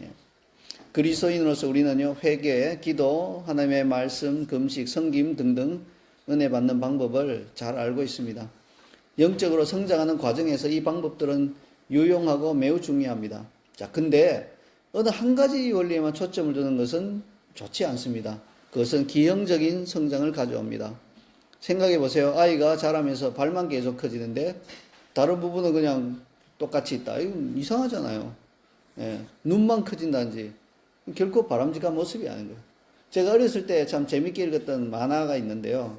예. 그리스도인으로서 우리는요, 회개, 기도, 하나님의 말씀, 금식, 성김 등등 은혜 받는 방법을 잘 알고 있습니다. 영적으로 성장하는 과정에서 이 방법들은 유용하고 매우 중요합니다. 자, 근데 어느 한 가지 원리에만 초점을 두는 것은 좋지 않습니다. 그것은 기형적인 성장을 가져옵니다. 생각해 보세요. 아이가 자라면서 발만 계속 커지는데 다른 부분은 그냥 똑같이 있다. 이건 이상하잖아요. 예, 눈만 커진다든지 결코 바람직한 모습이 아닌 거예요. 제가 어렸을 때 참 재밌게 읽었던 만화가 있는데요.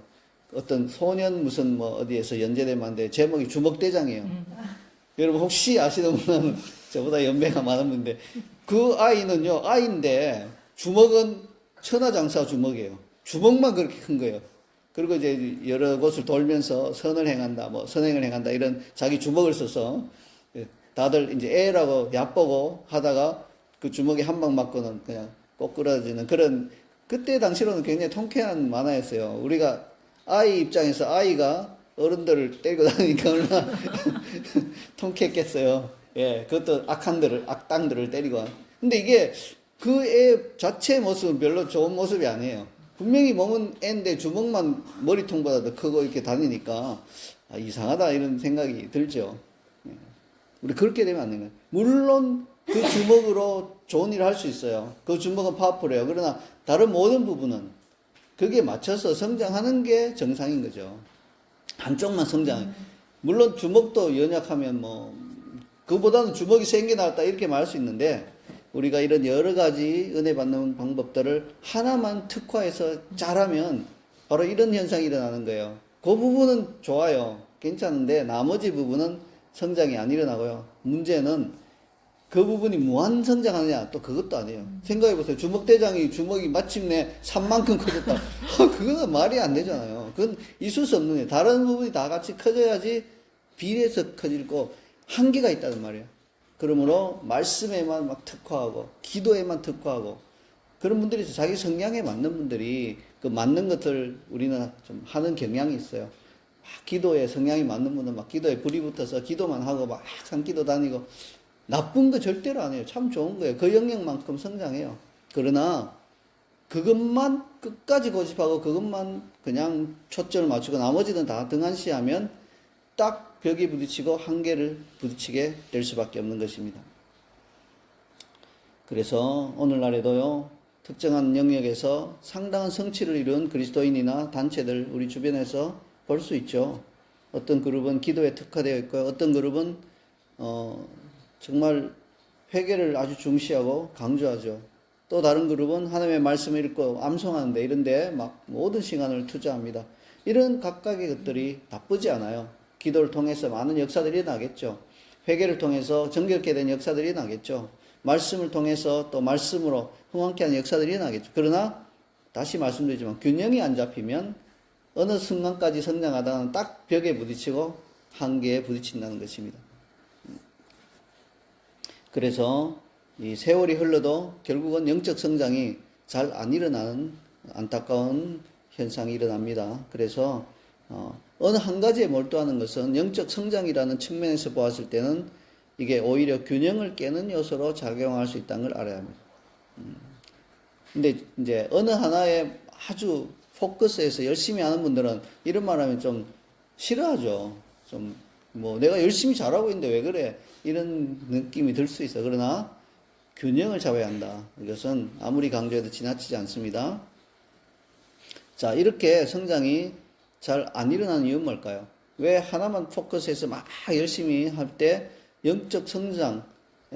어떤 소년 무슨 뭐 어디에서 연재된 만화인데 제목이 주먹대장이에요. 여러분 혹시 아시는 분은 저보다 연배가 많은 분인데 그 아이는요, 아이인데 주먹은 천하장사 주먹이에요. 주먹만 그렇게 큰 거예요. 그리고 이제 여러 곳을 돌면서 선을 행한다, 뭐 선행을 행한다 이런 자기 주먹을 써서 다들 이제 애라고 얕보고 하다가 그 주먹에 한 방 맞고는 그냥 꼬꾸라지는 그런 그때 당시로는 굉장히 통쾌한 만화였어요. 우리가 아이 입장에서 아이가 어른들을 때리고 다니니까 얼마나 통쾌했겠어요. 예, 그것도 악당들을 때리고. 근데 이게 그 애 자체의 모습은 별로 좋은 모습이 아니에요. 분명히 몸은 애인데 주먹만 머리통보다 더 크고 이렇게 다니니까 이상하다 이런 생각이 들죠. 예. 우리 그렇게 되면 안 되는 거예요. 물론 그 주먹으로 좋은 일을 할 수 있어요. 그 주먹은 파워풀해요. 그러나 다른 모든 부분은 거기에 맞춰서 성장하는 게 정상인 거죠. 한쪽만 성장. 물론 주먹도 연약하면 뭐 그보다는 주먹이 센 게 낫다 이렇게 말할 수 있는데 우리가 이런 여러 가지 은혜 받는 방법들을 하나만 특화해서 잘하면 바로 이런 현상이 일어나는 거예요. 그 부분은 좋아요. 괜찮은데 나머지 부분은 성장이 안 일어나고요. 문제는 그 부분이 무한 성장하느냐? 또 그것도 아니에요. 생각해보세요. 주먹대장이 주먹이 마침내 산만큼 커졌다. 그거는 말이 안 되잖아요. 그건 있을 수 없는 거예요. 다른 부분이 다 같이 커져야지 비례해서 커지고 한계가 있다는 말이에요. 그러므로 말씀에만 막 특화하고 기도에만 특화하고 그런 분들이 자기 성향에 맞는 분들이 그 맞는 것을 우리는 좀 하는 경향이 있어요. 막 기도에 성향이 맞는 분은 막 기도에 불이 붙어서 기도만 하고 막 산기도 다니고 나쁜 거 절대로 안 해요. 참 좋은 거예요. 그 영역만큼 성장해요. 그러나 그것만 끝까지 고집하고 그것만 그냥 초점을 맞추고 나머지는 다 등한시하면 딱 벽에 부딪히고 한계를 부딪히게 될 수밖에 없는 것입니다. 그래서 오늘날에도요, 특정한 영역에서 상당한 성취를 이룬 그리스도인이나 단체들 우리 주변에서 볼 수 있죠. 어떤 그룹은 기도에 특화되어 있고요. 어떤 그룹은 정말 회개를 아주 중시하고 강조하죠. 또 다른 그룹은 하나님의 말씀을 읽고 암송하는데 이런데 막 모든 시간을 투자합니다. 이런 각각의 것들이 나쁘지 않아요. 기도를 통해서 많은 역사들이 일어나겠죠. 회개를 통해서 정결케 된 역사들이 일어나겠죠. 말씀을 통해서 또 말씀으로 흥황케 하는 역사들이 일어나겠죠. 그러나 다시 말씀드리지만 균형이 안 잡히면 어느 순간까지 성장하다가는 딱 벽에 부딪히고 한계에 부딪힌다는 것입니다. 그래서 이 세월이 흘러도 결국은 영적 성장이 잘 안 일어나는 안타까운 현상이 일어납니다. 그래서 어느 한 가지에 몰두하는 것은 영적 성장이라는 측면에서 보았을 때는 이게 오히려 균형을 깨는 요소로 작용할 수 있다는 걸 알아야 합니다. 근데 이제 어느 하나에 아주 포커스해서 열심히 하는 분들은 이런 말 하면 좀 싫어하죠. 좀 뭐 내가 열심히 잘하고 있는데 왜 그래? 이런 느낌이 들 수 있어. 그러나 균형을 잡아야 한다. 이것은 아무리 강조해도 지나치지 않습니다. 자, 이렇게 성장이 잘 안 일어나는 이유는 뭘까요? 왜 하나만 포커스해서 막 열심히 할 때 영적 성장,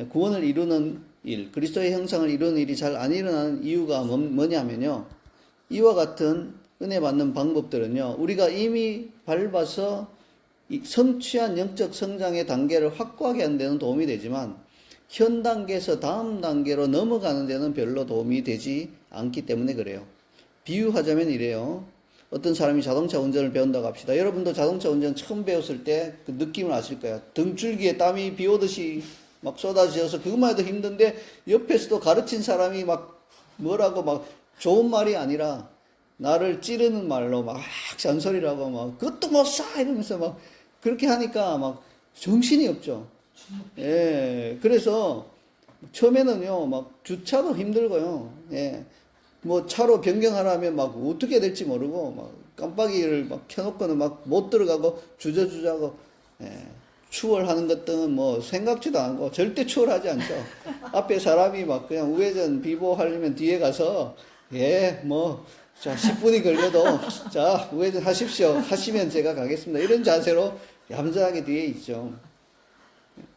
구원을 이루는 일, 그리스도의 형상을 이루는 일이 잘 안 일어나는 이유가 뭐냐면요. 이와 같은 은혜 받는 방법들은요. 우리가 이미 밟아서 성취한 영적 성장의 단계를 확고하게 하는 데는 도움이 되지만 현 단계에서 다음 단계로 넘어가는 데는 별로 도움이 되지 않기 때문에 그래요. 비유하자면 이래요. 어떤 사람이 자동차 운전을 배운다고 합시다. 여러분도 자동차 운전 처음 배웠을 때 그 느낌을 아실 거예요. 등줄기에 땀이 비 오듯이 막 쏟아져서 그것만 해도 힘든데 옆에서도 가르친 사람이 막 뭐라고 막 좋은 말이 아니라 나를 찌르는 말로 막 잔소리를 하고 막 그것도 못 사 이러면서 막 그렇게 하니까 막 정신이 없죠. 예. 그래서 처음에는요, 막 주차도 힘들고요. 예. 뭐 차로 변경하라면 막 어떻게 될지 모르고 막 깜빡이를 막 켜놓고는 막 못 들어가고 주저주저하고 예. 추월하는 것들은 뭐 생각지도 않고 절대 추월하지 않죠. 앞에 사람이 막 그냥 우회전 비보하려면 뒤에 가서 예, 뭐 자, 10분이 걸려도 자, 우회전 하십시오. 하시면 제가 가겠습니다. 이런 자세로 얌전하게 뒤에 있죠.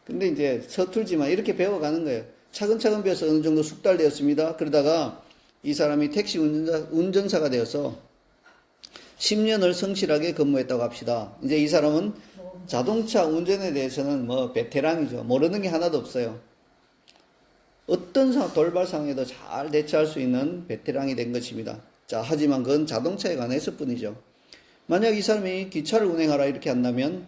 근데 이제 서툴지만 이렇게 배워가는 거예요. 차근차근 배워서 어느 정도 숙달되었습니다. 그러다가 이 사람이 택시 운전사가 되어서 10년을 성실하게 근무했다고 합시다. 이제 이 사람은 자동차 운전에 대해서는 뭐 베테랑이죠. 모르는 게 하나도 없어요. 어떤 돌발 상황에도 잘 대처할 수 있는 베테랑이 된 것입니다. 자, 하지만 그건 자동차에 관해서 뿐이죠. 만약 이 사람이 기차를 운행하라 이렇게 한다면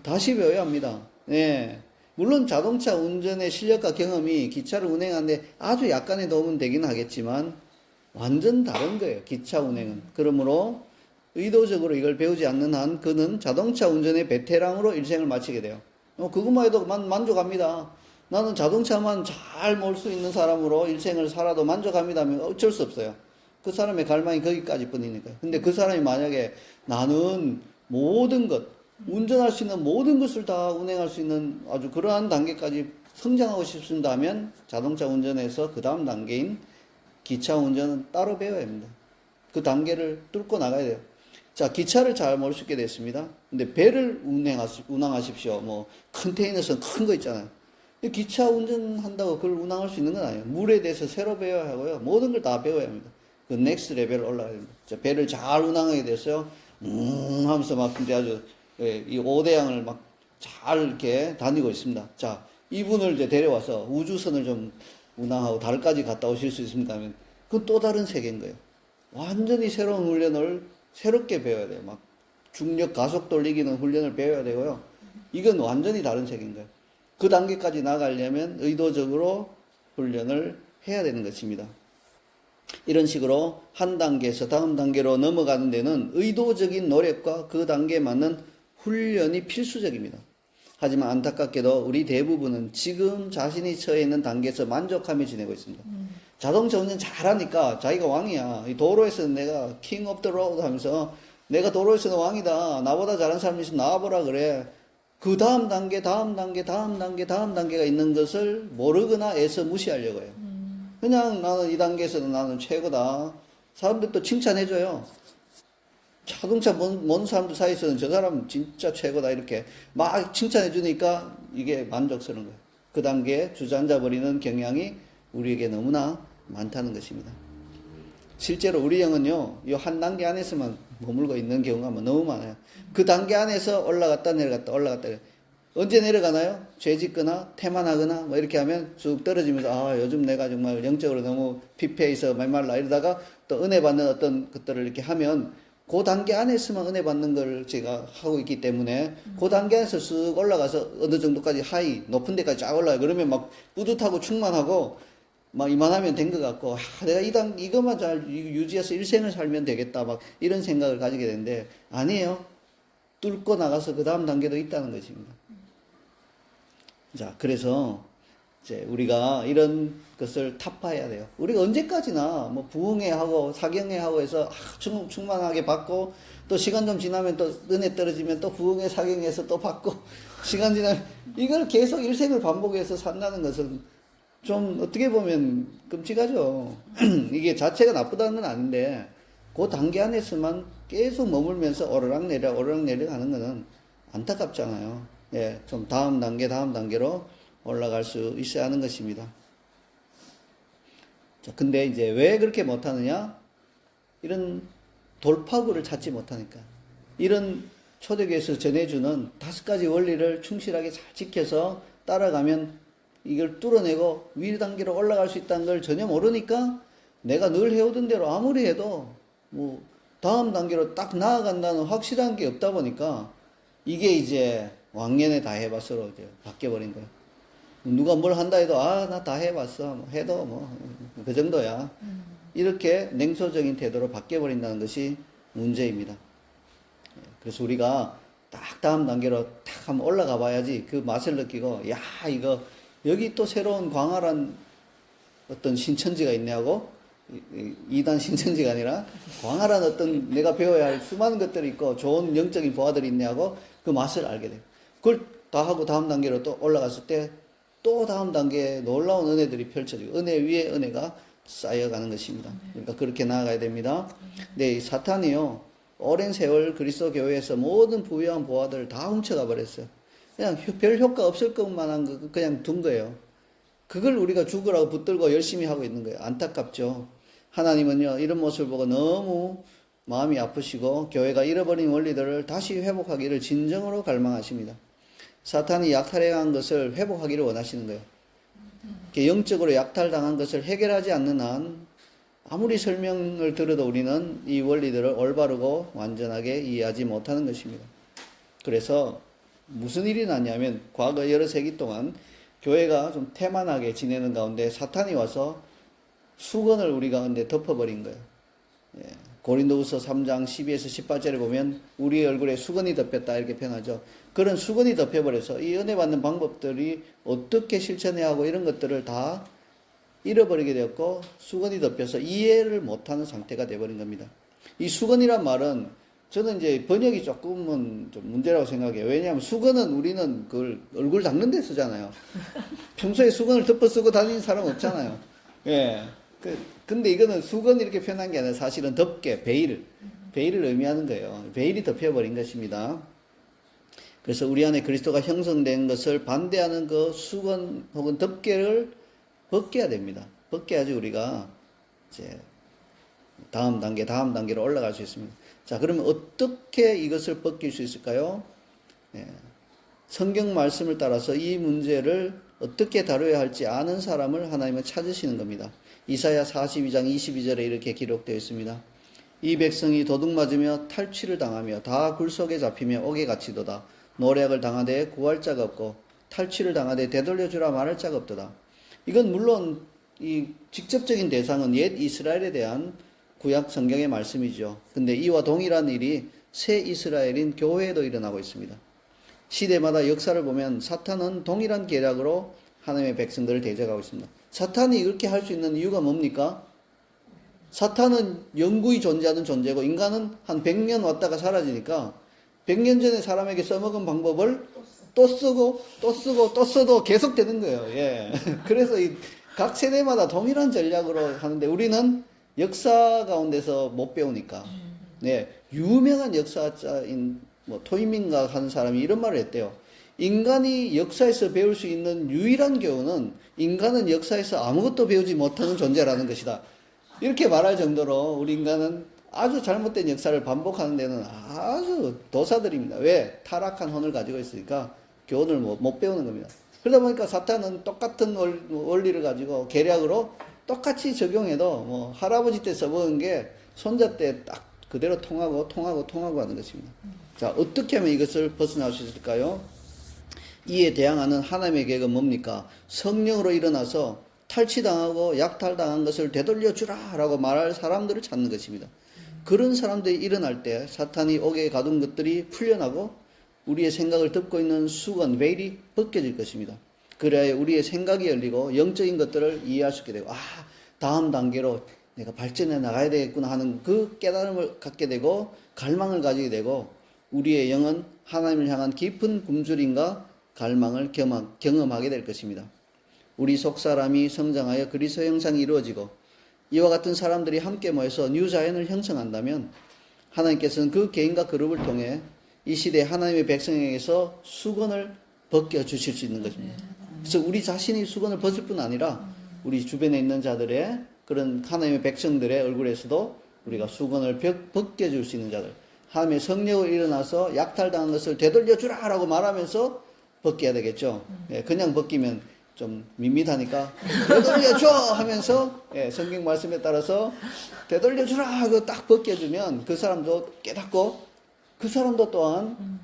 다시 배워야 합니다. 네. 물론 자동차 운전의 실력과 경험이 기차를 운행하는데 아주 약간의 도움은 되긴 하겠지만 완전 다른 거예요. 기차 운행은. 그러므로 의도적으로 이걸 배우지 않는 한 그는 자동차 운전의 베테랑으로 일생을 마치게 돼요. 그것만 해도 만족합니다. 나는 자동차만 잘 몰 수 있는 사람으로 일생을 살아도 만족합니다 하면 어쩔 수 없어요. 그 사람의 갈망이 거기까지 뿐이니까요. 근데 그 사람이 만약에 나는 모든 것, 운전할 수 있는 모든 것을 다 운행할 수 있는 아주 그러한 단계까지 성장하고 싶습니다 하면 자동차 운전에서 그 다음 단계인 기차 운전은 따로 배워야 합니다. 그 단계를 뚫고 나가야 돼요. 자, 기차를 잘 모를 수 있게 됐습니다. 근데 배를 운항하십시오. 뭐, 컨테이너선 큰 거 있잖아요. 기차 운전한다고 그걸 운항할 수 있는 건 아니에요. 물에 대해서 새로 배워야 하고요. 모든 걸 다 배워야 합니다. 그 넥스트 레벨을 올라가야 됩니다. 자, 배를 잘 운항하게 됐어요. 하면서 막, 근데 아주, 이 5대양을 막 잘 이렇게 다니고 있습니다. 자, 이분을 이제 데려와서 우주선을 좀 운항하고 달까지 갔다 오실 수 있습니다 하면, 그건 또 다른 세계인 거예요. 완전히 새로운 훈련을 새롭게 배워야 돼요. 막 중력 가속 돌리기는 훈련을 배워야 되고요. 이건 완전히 다른 세계인 거예요. 그 단계까지 나가려면 의도적으로 훈련을 해야 되는 것입니다. 이런 식으로 한 단계에서 다음 단계로 넘어가는 데는 의도적인 노력과 그 단계에 맞는 훈련이 필수적입니다. 하지만 안타깝게도 우리 대부분은 지금 자신이 처해 있는 단계에서 만족하며 지내고 있습니다. 자동차 운전 잘하니까 자기가 왕이야. 이 도로에서 내가 king of the road 하면서 내가 도로에서는 왕이다. 나보다 잘하는 사람이 있으면 나와보라 그래. 그 다음 단계, 다음 단계, 다음 단계, 다음 단계가 있는 것을 모르거나 애써 무시하려고 해요. 그냥 나는 이 단계에서는 나는 최고다. 사람들도 칭찬해줘요. 자동차 먼 사람들 사이에서는 저 사람 진짜 최고다. 이렇게 막 칭찬해주니까 이게 만족스러운 거예요. 그 단계에 주저앉아 버리는 경향이 우리에게 너무나 많다는 것입니다. 실제로 우리 영은요, 이 한 단계 안에서만 머물고 있는 경우가 너무 많아요. 그 단계 안에서 올라갔다 내려갔다 올라갔다 내려갔다. 언제 내려가나요? 죄 짓거나 태만하거나 뭐 이렇게 하면 쭉 떨어지면서 아 요즘 내가 정말 영적으로 너무 피폐해서 메말라 이러다가 또 은혜 받는 어떤 것들을 이렇게 하면 그 단계 안에서만 은혜 받는 걸 제가 하고 있기 때문에 그 단계 안에서 쓱 올라가서 어느 정도까지 하이 높은 데까지 쫙 올라가요. 그러면 막 뿌듯하고 충만하고 막 이만하면 된 것 같고 내가 이것만 잘 유지해서 일생을 살면 되겠다 막 이런 생각을 가지게 되는데 아니에요. 뚫고 나가서 그 다음 단계도 있다는 것입니다. 자, 그래서 이제 우리가 이런 것을 타파해야 돼요. 우리가 언제까지나 뭐 부흥회하고 사경회하고 해서 충만하게 받고 또 시간 좀 지나면 또 은혜 떨어지면 또 부흥회 사경회에서 또 받고 시간 지나면 이걸 계속 일생을 반복해서 산다는 것은 좀 어떻게 보면 끔찍하죠. 이게 자체가 나쁘다는 건 아닌데 그 단계 안에서만 계속 머물면서 오르락내리락 하는 거는 안타깝잖아요. 예, 좀 다음 단계로 올라갈 수 있어야 하는 것입니다. 자, 근데 이제 왜 그렇게 못하느냐? 이런 돌파구를 찾지 못하니까. 이런 초대교회에서 전해주는 5가지 원리를 충실하게 잘 지켜서 따라가면 이걸 뚫어내고 위 단계로 올라갈 수 있다는 걸 전혀 모르니까 내가 늘 해오던 대로 아무리 해도 뭐 다음 단계로 딱 나아간다는 확실한 게 없다 보니까 이게 이제 왕년에 다 해봤어로 이제 바뀌어버린 거예요. 누가 뭘 한다 해도 나 다 해봤어. 뭐 해도 뭐 그 정도야. 이렇게 냉소적인 태도로 바뀌어버린다는 것이 문제입니다. 그래서 우리가 딱 다음 단계로 딱 한번 올라가 봐야지 그 맛을 느끼고 야 이거 여기 또 새로운 광활한 어떤 신천지가 있네 하고 이단 신천지가 아니라 광활한 어떤 내가 배워야 할 수많은 것들이 있고 좋은 영적인 보화들이 있네 하고 그 맛을 알게 돼요. 그걸 다 하고 다음 단계로 또 올라갔을 때 또 다음 단계에 놀라운 은혜들이 펼쳐지고 은혜 위에 은혜가 쌓여가는 것입니다. 그러니까 그렇게 나아가야 됩니다. 네, 사탄이요 오랜 세월 그리스도 교회에서 모든 부유한 보화들을 다 훔쳐가 버렸어요. 그냥 별 효과 없을 것만한 거 그냥 둔 거예요. 그걸 우리가 죽으라고 붙들고 열심히 하고 있는 거예요. 안타깝죠. 하나님은요 이런 모습을 보고 너무 마음이 아프시고 교회가 잃어버린 원리들을 다시 회복하기를 진정으로 갈망하십니다. 사탄이 약탈해간 것을 회복하기를 원하시는 거예요. 영적으로 약탈당한 것을 해결하지 않는 한 아무리 설명을 들어도 우리는 이 원리들을 올바르고 완전하게 이해하지 못하는 것입니다. 그래서 무슨 일이 났냐면 과거 여러 세기 동안 교회가 좀 태만하게 지내는 가운데 사탄이 와서 수건을 우리 가운데 덮어버린 거예요. 예. 고린도후서 3장 12에서 18절에 보면 우리 얼굴에 수건이 덮였다 이렇게 표현하죠. 그런 수건이 덮여버려서 이 은혜 받는 방법들이 어떻게 실천해야 하고 이런 것들을 다 잃어버리게 되었고 수건이 덮여서 이해를 못하는 상태가 되어버린 겁니다. 이 수건이란 말은 저는 이제 번역이 조금은 좀 문제라고 생각해요. 왜냐하면 수건은 우리는 그걸 얼굴 닦는 데 쓰잖아요. 평소에 수건을 덮어 쓰고 다니는 사람 없잖아요. 예. 근데 이거는 수건 이렇게 표현한 게 아니라 사실은 덮개, 베일을 의미하는 거예요. 베일이 덮여버린 것입니다. 그래서 우리 안에 그리스도가 형성된 것을 반대하는 그 수건 혹은 덮개를 벗겨야 됩니다. 벗겨야지 우리가 이제 다음 단계로 올라갈 수 있습니다. 자, 그러면 어떻게 이것을 벗길 수 있을까요? 예. 성경 말씀을 따라서 이 문제를 어떻게 다뤄야 할지 아는 사람을 하나님은 찾으시는 겁니다. 이사야 42장 22절에 이렇게 기록되어 있습니다. 이 백성이 도둑 맞으며 탈취를 당하며 다 굴속에 잡히며 옥에 갇히도다. 노략을 당하되 구할 자가 없고 탈취를 당하되 되돌려주라 말할 자가 없도다. 이건 물론 이 직접적인 대상은 옛 이스라엘에 대한 구약 성경의 말씀이죠. 근데 이와 동일한 일이 새 이스라엘인 교회에도 일어나고 있습니다. 시대마다 역사를 보면 사탄은 동일한 계략으로 하나님의 백성들을 대적하고 있습니다. 사탄이 이렇게 할 수 있는 이유가 뭡니까? 사탄은 영구히 존재하는 존재고 인간은 한 100년 왔다가 사라지니까 100년 전에 사람에게 써먹은 방법을 또 쓰고 또 쓰고 또 써도 계속 되는 거예요. 예. 그래서 각 세대마다 동일한 전략으로 하는데 우리는 역사 가운데서 못 배우니까. 네. 유명한 역사자인 토이민가 하는 사람이 이런 말을 했대요. 인간이 역사에서 배울 수 있는 유일한 교훈은 인간은 역사에서 아무것도 배우지 못하는 존재라는 것이다. 이렇게 말할 정도로 우리 인간은 아주 잘못된 역사를 반복하는 데는 아주 도사들입니다. 왜? 타락한 혼을 가지고 있으니까 교훈을 못 배우는 겁니다. 그러다 보니까 사탄은 똑같은 원리를 가지고 계략으로 똑같이 적용해도 할아버지 때 써먹은 게 손자 때 딱 그대로 통하고 하는 것입니다. 자, 어떻게 하면 이것을 벗어날 수 있을까요? 이에 대항하는 하나님의 계획은 뭡니까? 성령으로 일어나서 탈취당하고 약탈당한 것을 되돌려주라 라고 말할 사람들을 찾는 것입니다. 그런 사람들이 일어날 때 사탄이 옥에 가둔 것들이 풀려나고 우리의 생각을 덮고 있는 수건, 베일이 벗겨질 것입니다. 그래야 우리의 생각이 열리고 영적인 것들을 이해할 수 있게 되고 다음 단계로 내가 발전해 나가야 되겠구나 하는 그 깨달음을 갖게 되고 갈망을 가지게 되고 우리의 영은 하나님을 향한 깊은 굶주림과 갈망을 경험하게 될 것입니다. 우리 속사람이 성장하여 그리스도 형상이 이루어지고 이와 같은 사람들이 함께 모여서 뉴자연을 형성한다면 하나님께서는 그 개인과 그룹을 통해 이 시대 하나님의 백성에게서 수건을 벗겨주실 수 있는 것입니다. 그래서 우리 자신이 수건을 벗을 뿐 아니라 우리 주변에 있는 자들의 그런 하나님의 백성들의 얼굴에서도 우리가 수건을 벗겨줄 수 있는 자들, 하나님의 성령으로 일어나서 약탈당한 것을 되돌려주라 라고 말하면서 벗겨야 되겠죠. 예, 그냥 벗기면 좀 밋밋하니까 되돌려줘 하면서 성경 말씀에 따라서 되돌려주라 하고 딱 벗겨주면 그 사람도 깨닫고 그 사람도 또한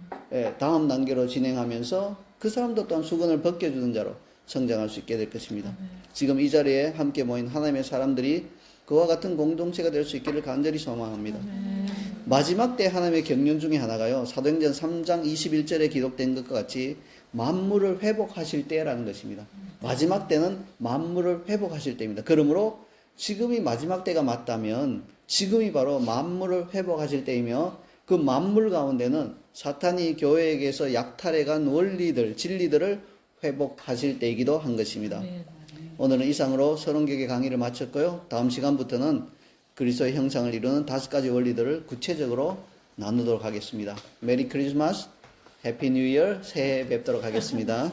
다음 단계로 진행하면서 그 사람도 또한 수건을 벗겨주는 자로 성장할 수 있게 될 것입니다. 지금 이 자리에 함께 모인 하나님의 사람들이 그와 같은 공동체가 될 수 있기를 간절히 소망합니다. 마지막 때 하나님의 경륜 중에 하나가요. 사도행전 3장 21절에 기록된 것과 같이 만물을 회복하실 때라는 것입니다. 마지막 때는 만물을 회복하실 때입니다. 그러므로 지금이 마지막 때가 맞다면 지금이 바로 만물을 회복하실 때이며 그 만물 가운데는 사탄이 교회에게서 약탈해간 원리들, 진리들을 회복하실 때이기도 한 것입니다. 오늘은 이상으로 서론교계 강의를 마쳤고요. 다음 시간부터는 그리스도의 형상을 이루는 5가지 원리들을 구체적으로 나누도록 하겠습니다. 메리 크리스마스, 해피 뉴 이어, 새해 뵙도록 하겠습니다.